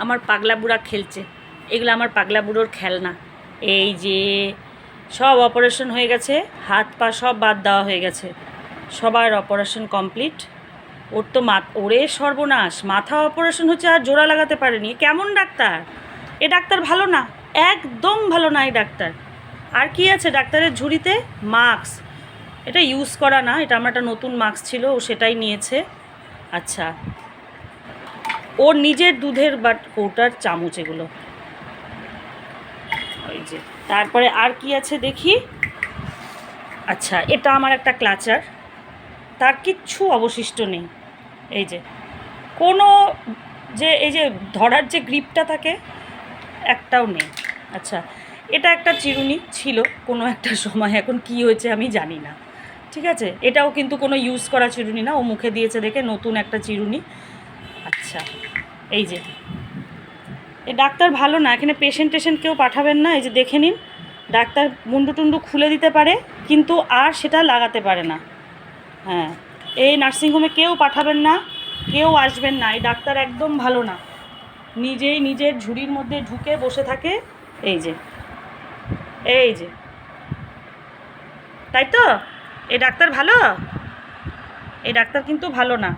আমার পাগলা বুড়া খেলছে। এগুলো আমার পাগলা বুড়োর খেলনা। এই যে সব অপারেশন হয়ে গেছে, হাত পা সব বাদ দেওয়া হয়ে গেছে, সবার অপারেশন কমপ্লিট। ওর তো ওরে সর্বনাশ, মাথা অপারেশন হচ্ছে আর জোড়া লাগাতে পারেনি। কেমন ডাক্তার? এ ডাক্তার ভালো না, একদম ভালো না এই ডাক্তার। আর কি আছে ডাক্তারের ঝুড়িতে? মাস্ক। এটা ইউজ করা না, এটা আমার একটা নতুন মাস্ক ছিল, ও সেটাই নিয়েছে। আচ্ছা, ওর নিজের দুধের কৌটার চামচ এগুলো। ওই যে তারপরে আর কি আছে দেখি। আচ্ছা, এটা আমার একটা ক্লাচার, তার কিচ্ছু অবশিষ্ট নেই। এই যে কোনো যে এই যে ধরার যে গ্রিপটা থাকে একটাও নেই। আচ্ছা, এটা একটা চিরুনি ছিল কোনো একটা সময়, এখন কি হয়েছে আমি জানি না। ঠিক আছে, এটাও কিন্তু কোনো ইউজ করা চিরুনি না, ও মুখে দিয়েছে দেখে নতুন একটা চিরুনি। আচ্ছা, এই যে এই ডাক্তার ভালো না, এখানে পেশেন্ট কেউ পাঠাবেন না। এই যে দেখে নিন, ডাক্তার মুন্ডু টুন্ডু খুলে দিতে পারে কিন্তু আর সেটা লাগাতে পারে না। হ্যাঁ, এই নার্সিংহোমে কেউ পাঠাবেন না, কেউ আসবেন না। এই ডাক্তার একদম ভালো না, নিজেই নিজের ঝুড়ির মধ্যে ঢুকে বসে থাকে। এই যে এই যে, তাই তো? এই ডাক্তার ভালো? এই ডাক্তার কিন্তু ভালো না,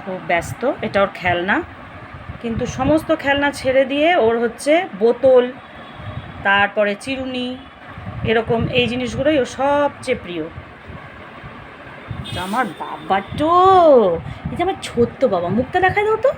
খুব ব্যস্ত। এটা ওর খেলনা, কিন্তু সমস্ত খেলনা ছেড়ে দিয়ে ওর হচ্ছে বোতল, তারপরে চিরুনি, এরকম এই জিনিসগুলোই ওর সবচেয়ে প্রিয়। আমার বাবা তো, এই যে আমার ছোট্ট বাবা, মুখটা দেখাই দাও তো।